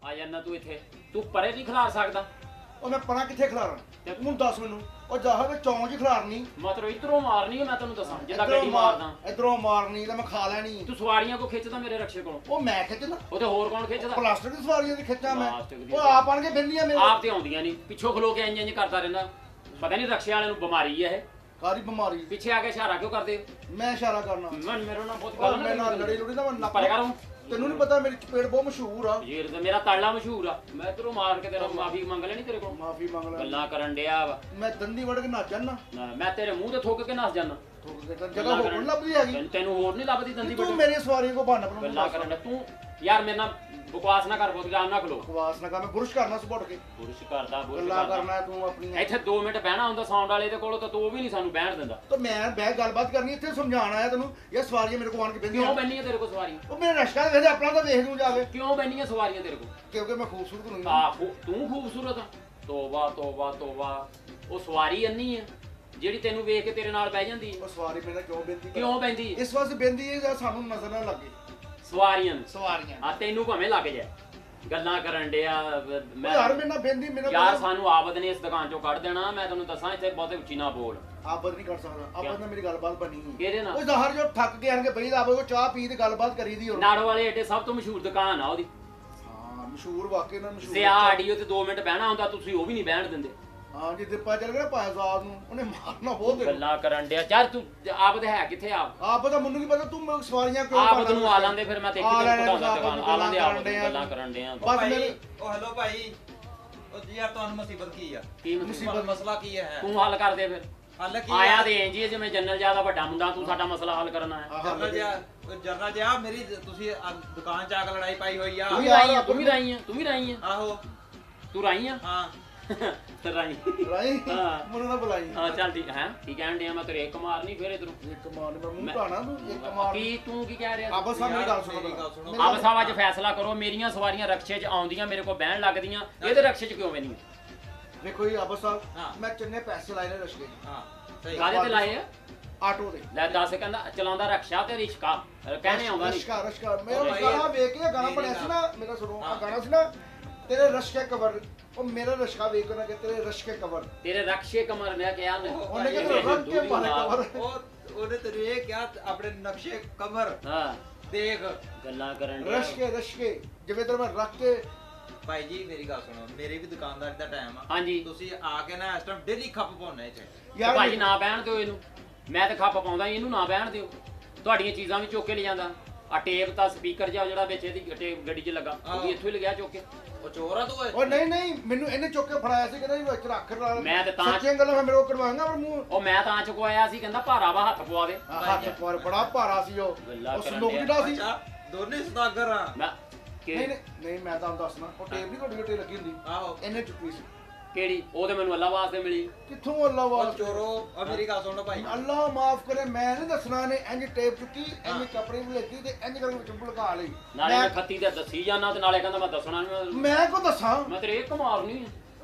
ਆ ਜਾਣਾ ਤੂੰ ਇੱਥੇ ਤੂੰ ਪਰੇ ਨਹੀਂ ਖਿਲਾਰ ਸਕਦਾ ਉਹ ਮੈਂ ਪਰਾਂ ਕਿੱਥੇ ਖਿਲਾਰਾਂ ਤੂੰ ਦੱਸ ਮੈਨੂੰ ਉਹ ਜਾਹ ਵਿੱਚ ਚੌਂਚ ਹੀ ਖਿਲਾਰਨੀ ਮਤਲਬ ਇਧਰੋਂ ਮਾਰਨੀ ਹੈ ਮੈਂ ਤੈਨੂੰ ਦੱਸਾਂ ਜਿੱਦਾਂ ਗੱਡੀ ਮਾਰਦਾ ਇਧਰੋਂ ਮਾਰਨੀ ਤਾਂ ਮੈਂ ਖਾ ਲੈਣੀ ਤੂੰ ਸਵਾਰੀਆਂ ਕੋ ਖਿੱਚਦਾ ਮੇਰੇ ਰਕਸ਼ੇ ਕੋਲੋਂ ਉਹ ਮੈਂ ਖਿੱਚਦਾ ਉਹ ਤੇ ਹੋਰ ਕੌਣ ਖਿੱਚਦਾ ਪਲਾਸਟਿਕ ਦੀ ਸਵਾਰੀਆਂ ਦੀ ਖਿੱਚਾਂ ਮੈਂ ਉਹ ਆਪ ਆਣ ਕੇ ਬਿੰਦੀਆਂ ਮੇਰੇ ਆਪ ਤੇ ਆਉਂਦੀਆਂ ਨਹੀਂ ਪਿੱਛੋਂ ਖਲੋ ਕੇ ਇੰਜ ਕਰਦਾ ਰਹਿੰਦਾ ਪਤਾ ਨਹੀਂ ਰਕਸ਼ੇ ਵਾਲੇ ਨੂੰ ਬਿਮਾਰੀ ਹੈ ਇਹ ਕਾਹਦੀ ਬਿਮਾਰੀ ਪਿੱਛੇ ਆ ਕੇ ਇਸ਼ਾਰਾ ਕਿਉਂ ਕਰਦੇ ਮੈਂ ਇਸ਼ਾਰਾ ਕਰਨਾ ਮਨ ਮੇਰੇ ਨਾਲ ਬਹੁਤ ਗੱਲ ਮੈਂ ਨਾਲ ਲੜੀ ਲੁੜੀ ਨਾ ਮੈਂ ਪਰੇ ਕਰੂੰ ਤੈਨੂੰ ਨਹੀਂ ਪਤਾ ਮੇਰੀ ਚਪੇੜ ਬਹੁਤ ਮਸ਼ਹੂਰ ਆ ਜੀਰ ਤੇ ਮੇਰਾ ਤਾਲਾ ਮਸ਼ਹੂਰ ਆ ਮੈਂ ਤੇਰੋਂ ਮਾਰ ਕੇ ਤੇਰਾ ਮਾਫੀ ਮੰਗ ਲੈਣੀ ਤੇਰੇ ਕੋਲ ਮਾਫੀ ਮੰਗ ਲੈ ਗੱਲਾਂ ਕਰਨ ਡਿਆ ਵਾ ਮੈਂ ਦੰਦੀ ਵੜ ਕੇ ਨੱਚ ਜਾਣਾ ਮੈਂ ਤੇਰੇ ਮੂੰਹ ਤੇ ਥੁੱਕ ਕੇ ਨੱਸ ਜਾਣਾ ਜਗ੍ਹਾ ਹੋਰ ਲੱਭਦੀ ਹੈਗੀ ਤੈਨੂੰ ਹੋਰ ਨਹੀਂ ਲੱਭਦੀ ਦੰਦੀ ਤੂੰ ਮੇਰੀ ਸਵਾਰੀ ਕੋ ਬਹਾਨਾ ਬਣਾ ਗੱਲਾਂ ਕਰਨ ਡਿਆ ਤੂੰ ਯਾਰ ਮੇਰੇ ਨਾਲ ਬਕਵਾਸ ਨਾ ਕਰ ਬਹੁਤ ਆਰਾਮ ਨਾਲ ਖਲੋ ਬਕਵਾਸ ਨਾ ਕਰ ਮੈਂ ਬੁਰਸ਼ ਕਰਨਾ ਸੁਬੜ ਕੇ ਬੁਰਸ਼ ਕਰਦਾ ਬੁਰਸ਼ ਗੱਲਾਂ ਕਰਨਾ ਤੂੰ ਆਪਣੀ ਇੱਥੇ 2 ਮਿੰਟ ਬਹਿਣਾ ਹੁੰਦਾ ਸਾਊਂਡ ਵਾਲੇ ਦੇ ਕੋਲ ਤਾਂ ਤੂੰ ਉਹ ਵੀ ਨਹੀਂ ਸਾਨੂੰ ਬਹਿਣ ਦਿੰਦਾ ਤਾਂ ਮੈਂ ਬਹਿ ਗੱਲਬਾਤ ਕਰਨੀ ਇੱਥੇ ਸਮਝਾਉਣ ਆਇਆ ਤੈਨੂੰ ਇਹ ਸਵਾਰੀਆਂ ਮੇਰੇ ਕੋਲ ਆਣ ਕੇ ਬਹਿੰਦੀਆਂ ਕਿਉਂ ਬੈਣੀਆਂ ਤੇਰੇ ਕੋਲ ਸਵਾਰੀਆਂ ਉਹ ਮੇਰੇ ਰਸ਼ਕਾ ਵੇਖ ਆਪਣਾ ਤਾਂ ਵੇਖ ਲੂੰ ਜਾ ਕੇ ਕਿਉਂ ਬੈਣੀਆਂ ਸਵਾਰੀਆਂ ਤੇਰੇ ਕੋਲ ਕਿਉਂਕਿ ਮੈਂ ਖੂਬਸੂਰਤ ਨਹੀਂ ਆ ਤੂੰ ਖੂਬਸੂਰਤ ਆ ਤੋਬਾ ਤੋਬਾ ਤੋਬਾ ਉਹ ਸਵਾਰੀ ਅੰਨੀ ਹੈ ਜਿਹੜੀ ਤੈਨੂੰ ਵੇਖ ਕੇ ਤੇਰੇ ਨਾਲ ਬਹਿ ਜਾਂਦੀ ਹੈ ਉਹ ਸਵਾਰੀ ਮੇਰੇ ਨਾਲ ਕਿਉਂ ਬਹਿੰਦੀ ਕਿਉਂ ਬੈਂਦੀ ਇਸ ਵਾਸਤੇ ਬਹਿੰਦੀ ਹੈ ਜਾਂ ਸਾਨੂੰ ਨਜ਼ਰ ਨਾ ਲੱਗੇ ਸਵਾਰੀਆਂ ਆ ਤੈਨੂੰ ਭਾਵੇਂ ਲੱਗ ਜਾਏ ਗੱਲਾਂ ਕਰਨ ਡਿਆ ਮੈਂ ਯਾਰ ਮੇਰੇ ਨਾਲ ਬਹਿੰਦੀ ਮੇਰੇ ਯਾਰ ਸਾਨੂੰ ਆਬਦ ਨੇ ਇਸ ਦੁਕਾਨ ਚੋਂ ਕੱਢ ਦੇਣਾ ਮੈਂ ਤੈਨੂੰ ਦੱਸਾਂ ਇੱਥੇ ਬਹੁਤੇ ਉੱਚੀ ਨਾ ਬੋਲ ਆਬਦ ਨਹੀਂ ਕਰ ਸਕਦਾ ਆਬਦ ਨਾਲ ਮੇਰੀ ਗੱਲਬਾਤ ਬਣੀ ਨਹੀਂ ਕਿਹਦੇ ਨਾਲ ਉਹ ਜ਼ਾਹਰ ਜੋ ਥੱਕ ਕੇ ਆਣਗੇ ਬਈ ਆਬਦ ਕੋ ਚਾਹ ਪੀ ਤੇ ਗੱਲਬਾਤ ਕਰੀਦੀ ਹੋਰ ਨਾੜੋ ਵਾਲੇ ਏਡੇ ਸਭ ਤੋਂ ਮਸ਼ਹੂਰ ਦੁਕਾਨ ਆ ਉਹਦੀ ਹਾਂ ਮਸ਼ਹੂਰ ਵਾਕਈ ਨਾਲ ਮਸ਼ਹੂਰ ਸਿਆ ਆਡੀਓ ਤੇ 2 ਮਿੰਟ ਬਹਿਣਾ ਹੁੰਦਾ ਤੁਸੀਂ ਉਹ ਵੀ ਨਹੀਂ ਬਹਿਣ ਦਿੰਦੇ ਹਾਂ ਜੇ ਦਿੱਪਾ ਚੱਲ ਗਿਆ ਪਾਇਆ ਸਾਹਿਬ ਨੂੰ ਉਹਨੇ ਮਾਰਨਾ ਬਹੁਤ ਗੱਲਾਂ ਕਰਨ ਡਿਆ ਯਾਰ ਤੂੰ ਆਬਦ ਹੈ ਕਿੱਥੇ ਆਪ ਤਾਂ ਮੈਨੂੰ ਕੀ ਪਤਾ ਤੂੰ ਸਵਾਰੀਆਂ ਕਿਉਂ ਆਬਦ ਨੂੰ ਆ ਲਾਂਦੇ ਫਿਰ ਮੈਂ ਦੇਖੀ ਤੈਨੂੰ ਪਟਾਉਂਦਾ ਦੁਕਾਨ ਆ ਲਾਂਦੇ ਆਬਦ ਗੱਲਾਂ ਕਰਨ ਡਿਆ ਬਸ ਮੇਰੇ ਉਹ ਹੈਲੋ ਭਾਈ ਉਹ ਜੀ ਯਾਰ ਤੁਹਾਨੂੰ ਮੁਸੀਬਤ ਕੀ ਆ ਕੀ ਮੁਸੀਬਤ ਮਸਲਾ ਕੀ ਹੈ ਤੂੰ ਹੱਲ ਕਰ ਦੇ ਫਿਰ ਹੱਲ ਕੀ ਆਇਆ ਤੇ ਇੰਜ ਹੀ ਜਿਵੇਂ ਜਨਰਲ ਜਿਆਦਾ ਵੱਡਾ ਮੁੰਡਾ ਤੂੰ ਸਾਡਾ ਮਸਲਾ ਹੱਲ ਕਰਨ ਆਇਆ ਜਰਨਲ ਜਿਹਾ ਮੇਰੀ ਤੁਸੀਂ ਦੁਕਾਨ ਚ ਆ ਕੇ ਲੜਾਈ ਪਾਈ ਹੋਈ ਆ ਤੂੰ ਵੀ ਰਾਈ ਆ ਆਹੋ ਤੂੰ ਰਾਈ ਆ ਹਾਂ ਰਾਈ ਮੈਨੂੰ ਨਾ ਬੁਲਾਈ ਹਾਂ ਚੱਲ ਠੀਕ ਹੈ ਕੀ ਕਹਿਣ ਡਿਆ ਮੈਂ ਤੇਰੇ ਇੱਕ ਮਾਰਨੀ ਫਿਰ ਇਧਰੋਂ ਇੱਕ ਮਾਰ ਮੈਂ ਮੂੰਹ ਢਾਣਾ ਤੂੰ ਇੱਕ ਮਾਰ ਕੀ ਤੂੰ ਕੀ ਕਹਿ ਰਿਹਾ ਆਬਸ ਸਾਹਿਬ ਮੇਰੀ ਗੱਲ ਸੁਣੋ ਆਬਸ ਸਾਹਿਬ ਅੱਜ ਫੈਸਲਾ ਕਰੋ ਮੇਰੀਆਂ ਸਵਾਰੀਆਂ ਰਕਸ਼ੇ 'ਚ ਆਉਂਦੀਆਂ ਮੇਰੇ ਕੋਲ ਬਹਿਣ ਲੱਗਦੀਆਂ ਇਹਦੇ ਰਕਸ਼ੇ 'ਚ ਕਿਉਂ ਬਹਿੰਦੀਆਂ ਦੇਖੋ ਜੀ ਆਬਸ ਸਾਹਿਬ ਮੈਂ ਚੰਨੇ ਪੈਸੇ ਲਾਏ ਨੇ ਰਸ਼ਕੇ ਹਾਂ ਸਹੀ ਕਾਹਦੇ ਤੇ ਲਾਏ ਆ ਆਟੋ ਦੇ ਲੈ ਦੱਸ ਕਹਿੰਦਾ ਚਲਾਉਂਦਾ ਰਕਸ਼ਾ ਤੇ ਰਿਸ਼ਕਾ ਕਹਿਣੇ ਆਉਂਦਾ ਨਹੀਂ ਰਸ਼ਕਾ ਮੇਰਾ ਗਾਣਾ ਵੇਖ ਕੇ ਗਾਣਾ ਬਣਿਆ ਸੀ ਨਾ ਮੇਰਾ ਸੁਣੋ ਆ ਗਾਣਾ ਸੀ ਨਾ ਤੇਰੇ ਰਸ਼ਕੇ ਕਵਰ ਉਹ ਮੇਰਾ ਰਸ਼ਕਾ ਵੇਖ ਨਾ ਕਿ ਤੇਰੇ ਰਸ਼ਕੇ ਕਵਰ ਤੇਰੇ ਰਕਸ਼ੇ ਕਮਰ ਨੇ ਕਿਹਾ ਉਹਨੇ ਕਿਹਾ ਰੱਖ ਕੇ ਮਾਰੇ ਕਵਰ ਉਹਨੇ ਤੇਰੇ ਇਹ ਕਿਹਾ ਆਪਣੇ ਨਕਸ਼ੇ ਕਮਰ ਹਾਂ ਦੇਖ ਗੱਲਾਂ ਕਰਨ ਰਸ਼ਕੇ ਜਿਵੇਂ ਤੇਰੇ ਮੈਂ ਰੱਖ ਕੇ ਭਾਈ ਜੀ ਮੇਰੀ ਗੱਲ ਸੁਣੋ ਮੇਰੀ ਵੀ ਦੁਕਾਨਦਾਰੀ ਦਾ ਟਾਈਮ ਆ ਹਾਂਜੀ ਤੁਸੀਂ ਆ ਕੇ ਨਾ ਇਸ ਟਾਈਮ ਡੇਲੀ ਖੱਪ ਪਾਉਣੇ ਚ ਯਾਰ ਭਾਈ ਨਾ ਬਹਿਣ ਦਿਓ ਇਹਨੂੰ ਮੈਂ ਤਾਂ ਖੱਪ ਪਾਉਂਦਾ ਇਹਨੂੰ ਨਾ ਬਹਿਣ ਦਿਓ ਤੁਹਾਡੀਆਂ ਚੀਜ਼ਾਂ ਵੀ ਚੁੱਕ ਕੇ ਲੈ ਜਾਂਦਾ ਆ ਟੇਪ ਤਾਂ ਸਪੀਕਰ ਜਿਹੜਾ ਵਿੱਚ ਇਹਦੀ ਟੇਪ ਗੱਡੀ 'ਚ ਲੱਗਾ ਉਹ ਵੀ ਇੱਥੋਂ ਹੀ ਲਗਿਆ ਚੁੱਕ ਕੇ ਉਹ ਚੋਰ ਆ ਤੂੰ ਉਹ ਨਹੀਂ ਮੈਨੂੰ ਇਹਨੇ ਚੁੱਕ ਕੇ ਫੜਾਇਆ ਸੀ ਕਹਿੰਦਾ ਵਿੱਚ ਰੱਖ ਨਾਲ ਮੈਂ ਤੇ ਤਾਂ ਸੱਚੀਆਂ ਗੱਲਾਂ ਮੈਂ ਮੇਰੇ ਕੋਲ ਕਰਵਾਉਂਗਾ ਪਰ ਮੂੰਹ ਉਹ ਮੈਂ ਤਾਂ ਚੁਕਵਾਇਆ ਸੀ ਕਹਿੰਦਾ ਭਾਰਾ ਵਾ ਹੱਥ ਪਵਾ ਦੇ ਹੱਥ ਪਰ ਬੜਾ ਭਾਰਾ ਸੀ ਉਹ ਸੰਦੂਕ ਜਿਹੜਾ ਸੀ ਦੋਨੇ ਸਦਾਗਰ ਆ ਮੈਂ ਨਹੀਂ ਮੈਂ ਤੁਹਾਨੂੰ ਦੱਸਣਾ ਉਹ ਟੇਪ ਨਹੀਂ ਤੁਹਾਡੀ ਟੇਪ ਲੱਗੀ ਹੁੰਦੀ ਆਹੋ ਇਹਨੇ ਚੁੱਕੀ ਸੀ ਕਿਹੜੀ ਉਹ ਤੇ ਮੈਨੂੰ ਅੱਲਾ ਵਾਸਤੇ ਮਿਲੀ ਕਿੱਥੋਂ ਅੱਲਾ ਵਾਸਤੇ ਚੋਰੋ ਆ ਮੇਰੀ ਗੱਲ ਸੁਣੋ ਭਾਈ ਅੱਲਾ ਮਾਫ ਕਰੇ ਮੈਂ ਨਹੀਂ ਦੱਸਣਾ ਨੇ ਇੰਜ ਟੇਪ ਚੁੱਕੀ ਇੰਜ ਕੱਪੜੇ ਵੀ ਲੱਗੀ ਤੇ ਇੰਜ ਕਰਕੇ ਵਿੱਚ ਭੁਲਕਾ ਲਈ ਨਾਲੇ ਮੈਂ ਖੱਤੀ ਤੇ ਦੱਸੀ ਜਾਣਾ ਤੇ ਨਾਲੇ ਕਹਿੰਦਾ ਮੈਂ ਦੱਸਣਾ ਨਹੀਂ ਮੈਂ ਕੋ ਦੱਸਾਂ ਮੈਂ ਤੇਰੇ ਇੱਕ ਮਾਰਨੀ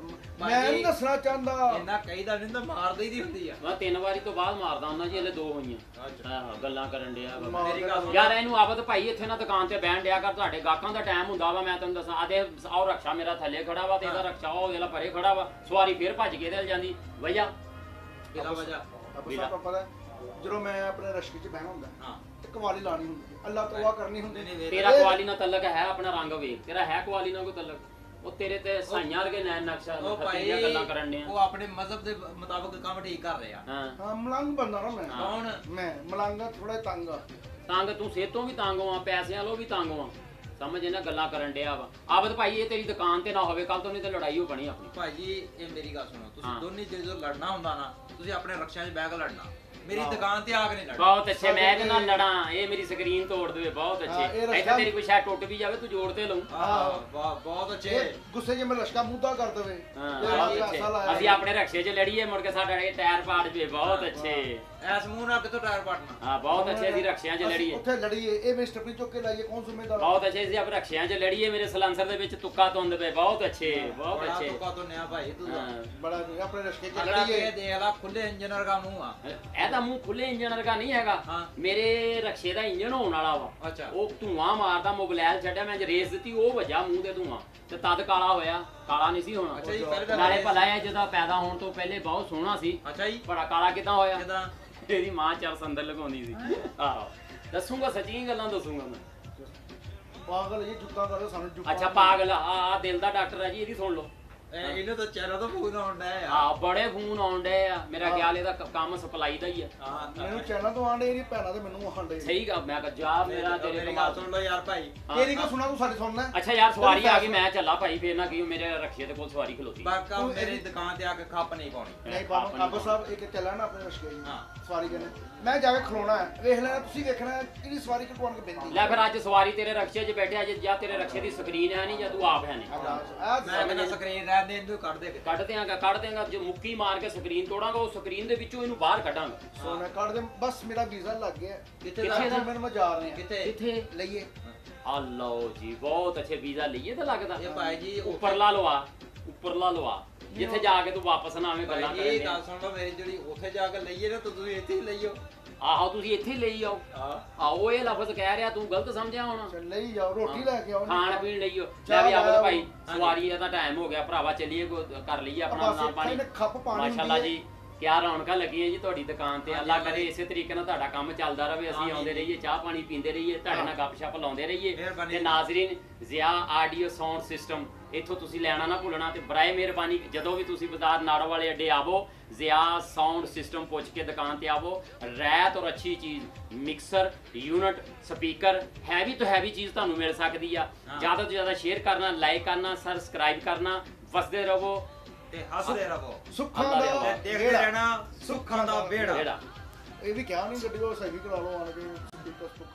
ਮੈਂ ਨਹੀਂ ਦੱਸਣਾ ਚਾਹੁੰਦਾ ਇੰਨਾ ਕਹੀਦਾ ਨਹੀਂ ਤਾਂ ਮਾਰ ਦੇਈਦੀ ਹੁੰਦੀ ਆ ਮੈਂ 3 ਵਾਰੀ ਤੋਂ ਬਾਅਦ ਮਾਰਦਾ ਹੁੰਦਾ ਜੀ ਹਲੇ 2 ਹੋਈਆਂ ਹਾਂ ਗੱਲਾਂ ਕਰਨ ਡਿਆ ਮੇਰੀ ਗੱਲ ਯਾਰ ਇਹਨੂੰ ਆਬਦ ਭਾਈ ਇੱਥੇ ਨਾ ਦੁਕਾਨ ਤੇ ਬਹਿਣ ਡਿਆ ਕਰ ਤੁਹਾਡੇ ਗਾਹਕਾਂ ਦਾ ਟਾਈਮ ਹੁੰਦਾ ਵਾ ਮੈਂ ਤੈਨੂੰ ਦੱਸਾਂ ਆਦੇ ਆਹ ਰਕਸ਼ਾ ਮੇਰਾ ਥੱਲੇ ਖੜਾ ਵਾ ਤੇ ਇਹਦਾ ਰਕਸ਼ਾ ਉਹ ਇਹਦਾ ਪਰੇ ਖੜਾ ਵਾ ਸਵਾਰੀ ਫੇਰ ਭੱਜ ਕੇ ਇਹਦੇ ਜਾਂਦੀ ਵਈਆ ਇਹਦਾ ਵਜ੍ਹਾ ਆਪਾਂ ਪਤਾ ਜਦੋਂ ਮੈਂ ਆਪਣੇ ਰਸ਼ਕੇ 'ਚ ਬਹਿਣਾ ਹੁੰਦਾ ਹਾਂ ਤੇ ਕਵਾਲੀ ਲਾਣੀ ਹੁੰਦੀ ਅੱਲਾ ਤੋਆ ਕਰਨੀ ਹੁੰਦੀ ਤੇਰਾ ਕੁਆਲੀ ਨਾਲ ਤਲਕ ਹੈ ਆਪਣਾ ਰੰਗ ਵੇਖ ਤੇਰਾ ਹੈ ਕੁਆਲੀ ਨਾਲ ਕੋਈ ਤਲਕ ਉਹ ਤੇਰੇ ਤੇ ਸਾਈਆਂ ਵਰਗੇ ਨੈਣ ਨਕਸ਼ਾ ਖੱਤੀਆਂ ਗੱਲਾਂ ਕਰਨ ਨੇ ਉਹ ਆਪਣੇ ਮਜ਼ਹਬ ਦੇ ਮੁਤਾਬਕ ਕੰਮ ਠੀਕ ਕਰ ਰਹੇ ਆ ਹਾਂ ਮਲੰਗ ਬੰਦਾ ਨਾ ਮੈਂ ਕੌਣ ਮੈਂ ਮਲੰਗਾ ਥੋੜਾ ਤੰਗ ਆ ਤੰਗ ਤੂੰ ਸੇਤੋਂ ਵੀ ਤੰਗ ਆ ਪੈਸਿਆਂ ਲੋ ਵੀ ਤੰਗ ਆ ਸਮਝ ਇਹਨਾਂ ਗੱਲਾਂ ਕਰਨ ਡਿਆ ਵਾ ਆਬਦ ਭਾਈ ਇਹ ਤੇਰੀ ਦੁਕਾਨ ਤੇ ਨਾ ਹੋਵੇ ਕੱਲ ਤੋਂ ਨਹੀਂ ਤੇ ਲੜਾਈ ਹੋ ਬਣੀ ਆਪਣੀ ਭਾਜੀ ਇਹ ਮੇਰੀ ਗੱਲ ਸੁਣੋ ਤੁਸੀਂ ਦੋਨੇ ਜਦੋਂ ਲੜਨਾ ਹੁੰਦਾ ਨਾ ਤੁਸੀਂ ਆਪਣੇ ਰਕਸ਼ਿਆਂ 'ਚ ਬਹਿ ਕੇ ਲੜਨਾ ਮੇਰੀ ਦੁਕਾਨ ਤੇ ਆ ਕੇ ਨਹੀਂ ਲੜਨਾ ਬਹੁਤ ਅੱਛੇ ਮੈਂ ਇਹਦੇ ਨਾਲ ਲੜਾਂ ਇਹ ਮੇਰੀ ਸਕਰੀਨ ਤੋੜ ਦੇਵੇ ਬਹੁਤ ਅੱਛੇ ਇੱਥੇ ਤੇਰੀ ਕੋਈ ਸ਼ਾਇਦ ਟੁੱਟ ਵੀ ਜਾਵੇ ਤੂੰ ਜੋੜ ਤੇ ਲਊ ਵਾਹ ਬਹੁਤ ਅੱਛੇ ਗੁੱਸੇ 'ਚ ਮੈਂ ਲਸ਼ਕਾ ਮੂੰਹ ਕਰ ਦੇਵੇ ਅਸੀਂ ਆਪਣੇ ਰਕਸ਼ੇ 'ਚ ਲੜੀਏ ਮੁੜ ਕੇ ਸਾਡਾ ਟਾਇਰ ਪਾੜ ਜਵੇ ਬਹੁਤ ਅੱਛੇ ਐਸ ਮੂੰਹ ਨਾਲ ਕਿੱਥੋਂ ਟਾਇਰ ਪਾਟਣਾ हाँ बहुत अच्छे सी रक्षियां च लड़िए ਉੱਥੇ ਲੜੀਏ ਇਹ ਮੇਰੀ ਸਟੱਪੀ ਚੁੱਕ ਕੇ ਲਾਈਏ ਕੌਣ ਜ਼ਿੰਮੇਦਾਰ बहुत अच्छे सी आप रक्षियां च लड़िए मेरे सलांसर दे विच तुक्का तुंद पे बहुत अच्छे बहुत ਬੜਾ अच्छे ਤੁਕਾ ਤੋਂ ਨਿਆ ਭਾਈ ਤੂੰ हाँ। ਬੜਾ ਨਹੀਂ ਆਪਣੇ ਰਸ਼ਕੇ ਚ ਅਗਲਾ ਲੜੀਏ ਕੇ ਦੇਖ ਲਾ ਖੁੱਲੇ ਇੰਜਨ ਵਰਗਾ ਮੂੰਹ ਆ ਇਹਦਾ ਮੂੰਹ ਖੁੱਲੇ ਇੰਜਨ ਵਰਗਾ ਨਹੀਂ ਹੈਗਾ ਹਾਂ। ਮੇਰੇ ਰਕਸ਼ੇ ਦਾ ਇੰਜਨ ਹੋਣ ਵਾਲਾ ਵਾ ਅੱਛਾ ਉਹ ਧੂਆਂ ਮਾਰਦਾ ਮੋਬਿਲਾਇਲ ਛੱਡਿਆ ਮੈਂ ਰੇਸ ਦਿੱਤੀ ਉਹ ਵਜਾ ਮੂੰਹ ਦੇ ਧੂਆਂ ਤੇ ਤਦ ਕਾਲਾ ਹੋਇਆ ਕਾਲਾ ਨਹੀਂ ਸੀ ਹੋਣਾ ਅੱਛਾ ਜੀ ਪਹਿਲੇ ਤਾਂ ਨਾਲੇ ਭਲਾ ਇਹ ਜਦੋਂ ਪੈਦਾ ਹੋਣ ਤੋਂ ਪਹਿਲੇ ਬਹੁਤ ਸੋਹਣਾ ਸੀ ਅੱਛਾ ਜੀ ਬੜਾ ਕਾਲਾ ਕਿਦਾਂ ਹੋਇਆ ਕਿਦਾਂ ਤੇਰੀ ਮਾਂ ਚਰ ਸੰਦਰ ਲਗਾਉਂਦੀ ਸੀ ਆਹੋ ਦੱਸੂਗਾ ਸੱਚੀਆਂ ਗੱਲਾਂ ਦੱਸੂਗਾ ਮੈਂ ਪਾਗਲ ਇਹ ਜੁੱਤਾ ਕਰ ਸਾਨੂੰ ਜੁੱਤਾ ਅੱਛਾ ਪਾਗਲ ਆ ਦਿਲ ਦਾ ਡਾਕਟਰ ਹੈ ਜੀ ਇਹਦੀ ਸੁਣ ਲਓ ਇਹਨੂੰ ਤਾਂ ਚਿਹਰਾ ਤੋਂ ਫੋਨ ਆਉਂਦਾ ਹੈ ਆ ਬੜੇ ਫੋਨ ਆਉਂਦੇ ਆ ਮੇਰਾ ਖਿਆਲ ਇਹਦਾ ਕੰਮ ਸਪਲਾਈ ਦਾ ਹੀ ਆ ਹਾਂ ਮੈਨੂੰ ਚੈਨਲ ਤੋਂ ਆਂਡੇ ਇਹਦੀ ਭੈਣਾਂ ਤੇ ਮੈਨੂੰ ਆਂਡੇ ਸਹੀ ਗੱਲ ਮੈਂ ਕਿਹਾ ਜਾ ਮੇਰਾ ਤੇਰੇ ਮੇਰੀ ਕਮਾਲ ਗੱਲ ਸੁਣ ਲਓ ਯਾਰ ਭਾਈ ਤੇਰੀ ਕੋ ਸੁਣਾ ਤੂੰ ਸਾਡੀ ਸੁਣਨਾ ਅੱਛਾ ਯਾਰ ਸਵਾਰੀ ਆ ਗਈ ਮੈਂ ਚੱਲਾ ਭਾਈ ਫੇਰ ਨਾ ਕੀ ਮੇਰੇ ਰਖੀਏ ਦੇ ਕੋਲ ਸਵਾਰੀ ਖਲੋਤੀ ਬਾਕਾ ਤੂੰ ਮੇਰੀ ਇਹਦੀ- ਦੁਕਾਨ ਤੇ ਆ ਕੇ ਖੱਪ ਨਹੀਂ ਪਾਉਣੀ ਨਹੀਂ ਬਾਬਾ ਕਾਬਾ ਸਾਹਿਬ ਇੱਕ ਚੱਲਣਾ ਨਾ ਆਪਣੇ ਰਸ਼ਕੇ ਹਾਂ। ਸਵਾਰੀ ਕਰਨੇ ਮੈਂ ਜਾ ਕੇ ਖਲੋਣਾ ਹੈ ਵੇਖ ਲੈਣਾ ਤੁਸੀਂ ਵੇਖਣਾ ਹੈ ਕਿਹੜੀ ਸਵਾਰੀ ਕਿਹਨੂੰ ਕੇ ਬਿੰਦੀ ਲੈ ਫਿਰ ਅੱਜ ਸਵਾਰੀ ਤੇਰੇ ਰਕਸ਼ੇ 'ਚ ਬੈਠਿਆ ਜੇ ਜਾਂ ਤੇਰੇ ਰਕਸ਼ੇ ਦੀ ਸਕਰੀਨ ਹੈ ਨਹੀਂ ਜਾਂ ਤੂੰ ਆਪ ਹੈ ਨਹੀਂ ਮੈਂ ਕਹਿੰਦਾ ਸਕਰੀਨ ਰਹਿ ਦੇ ਇਹਨੂੰ ਕੱਢ ਦੇ ਕੱਢ ਦਿਆਂਗਾ ਜੇ ਮੁੱਕੀ ਮਾਰ ਕੇ ਸਕਰੀਨ ਤੋੜਾਂਗਾ ਉਹ ਸਕਰੀਨ ਦੇ ਵਿੱਚੋਂ ਇਹਨੂੰ ਬਾਹਰ ਕੱਢਾਂਗਾ ਸੋਨਾ ਕੱਢ ਦੇ ਬਸ ਮੇਰਾ ਵੀਜ਼ਾ ਲੱਗ ਗਿਆ ਕਿੱਥੇ ਕਿੱਥੇ ਦਾ? ਮੈਨੂੰ ਮੈਂ ਜਾ ਰਿਹਾ ਕਿੱਥੇ ਕਿੱਥੇ ਲਈਏ ਆ ਲਓ ਜੀ ਬਹੁਤ ਅੱਛੇ ਵੀਜ਼ਾ ਲਈਏ ਤਾਂ ਲੱਗਦਾ ਇਹ ਭਾਈ ਜੀ ਉੱਪਰਲਾ ਲਵਾ ਜਿੱਥੇ ਜਾ ਕੇ ਤੂੰ ਵਾਪਸ ਨਾ ਆਵੇਂ ਗੱਲਾਂ ਭਾਈ ਕਰਨ ਇਹ ਦੇ ਗੱਲ ਸੁਣ ਲਓ ਮੇਰੀ ਜਿਹੜੀ ਉੱਥੇ ਜਾ ਕੇ ਲਈਏ ਨਾ ਤੁਸੀਂ ਇੱਥੇ ਹੀ ਲਈਓ ਆਹੋ ਤੁਸੀਂ ਇੱਥੇ ਹੀ ਲਈ ਆਓ ਹਾਂ ਆਓ ਇਹ ਲਫ਼ਜ਼ ਕਹਿ ਰਿਹਾ ਤੂੰ ਗਲਤ ਸਮਝਿਆ ਹੋਣਾ ਚੱਲ ਲਈ ਜਾਓ ਰੋਟੀ ਲੈ ਕੇ ਆਓ ਖਾਣ ਪੀਣ ਲਈਓ ਚਾਹ ਲੈ ਵੀ ਆਵੋ ਲੈ ਭਾਈ ਆਓ। ਸਵਾਰੀ ਦਾ ਤਾਂ ਟਾਈਮ ਹੋ ਗਿਆ ਭਰਾਵਾ ਚੱਲੀਏ ਕਰ ਲਈਏ ਆਪਣਾ ਬਸ ਨਾਲ ਪਾਣੀ ਇੱਥੇ ਖੱਪ ਪਾਣੀ ਮਾਸ਼ਾਅੱਲਾ ਹੁੰਦੀ ਜੀ ਕਿਆ ਰੌਣਕਾਂ ਲੱਗੀਆਂ ਜੀ ਤੁਹਾਡੀ ਦੁਕਾਨ ਤੇ ਅੱਲਾ ਹਾਂਜੀ, ਕਰੇ ਇਸੇ ਤਰੀਕੇ ਨਾਲ ਤੁਹਾਡਾ ਕੰਮ ਚੱਲਦਾ ਰਹੇ ਅਸੀਂ ਆਮੀਨ ਆਉਂਦੇ ਜੀ। ਰਹੀਏ ਚਾਹ ਪਾਣੀ ਪੀਂਦੇ ਰਹੀਏ ਤੁਹਾਡੇ ਨਾਲ ਗੱਪਸ਼ਪ ਲਾਉਂਦੇ ਰਹੀਏ ਮਿਹਰਬਾਨੀ ਤੇ ਜੀ। ਨਾਜ਼ਰੀਨ ਜ਼ਿਆ ਆਡੀਓ ਸਾਊਂਡ ਸਿਸਟਮ ਇੱਥੋਂ ਤੁਸੀਂ ਲੈਣਾ ਨਾ ਭੁੱਲਣਾ ਤੇ ਬਰਾਏ ਮਿਹਰਬਾਨੀ ਜਦੋਂ ਵੀ ਤੁਸੀਂ ਬਾਜ਼ਾਰ ਨਾੜੋ ਵਾਲੇ ਅੱਡੇ ਆਵੋ ਜ਼ਿਆ ਸਾਊਂਡ ਸਿਸਟਮ ਪੁੱਛ ਕੇ ਦੁਕਾਨ ਤੇ ਆਵੋ ਰੈਤ ਔਰ ਅੱਛੀ ਚੀਜ਼ ਮਿਕਸਰ ਯੂਨਿਟ ਸਪੀਕਰ ਹੈਵੀ ਤੋਂ ਹੈਵੀ ਚੀਜ਼ ਤੁਹਾਨੂੰ ਮਿਲ ਸਕਦੀ ਆ ਹਾਂ। ਜ਼ਿਆਦਾ ਤੋਂ ਜ਼ਿਆਦਾ ਸ਼ੇਅਰ ਕਰਨਾ ਲਾਈਕ ਕਰਨਾ ਸਬਸਕ੍ਰਾਈਬ ਕਰਨਾ ਵਸਦੇ ਰਹੋ ਤੇ ਹੱਸਦੇ ਰਹੋ ਸੁੱਖਾਂ ਅੱਲਾ ਦੇ ਦਾ ਹਵਾਲੇ। ਤੇ ਦੇਖਦੇ ਵਿਹੜਾ। ਰਹਿਣਾ ਸੁੱਖਾਂ ਦਾ ਵਿਹੜਾ ਜਿਹੜਾ ਇਹ ਵੀ ਕਿਹਾ ਨਹੀਂ ਗੱਡੀ ਉਹ ਸਹੀ ਕਰਾ ਲਓ ਆਣ ਕੇ ਸਪੀਕਰ ਸੁੱਖ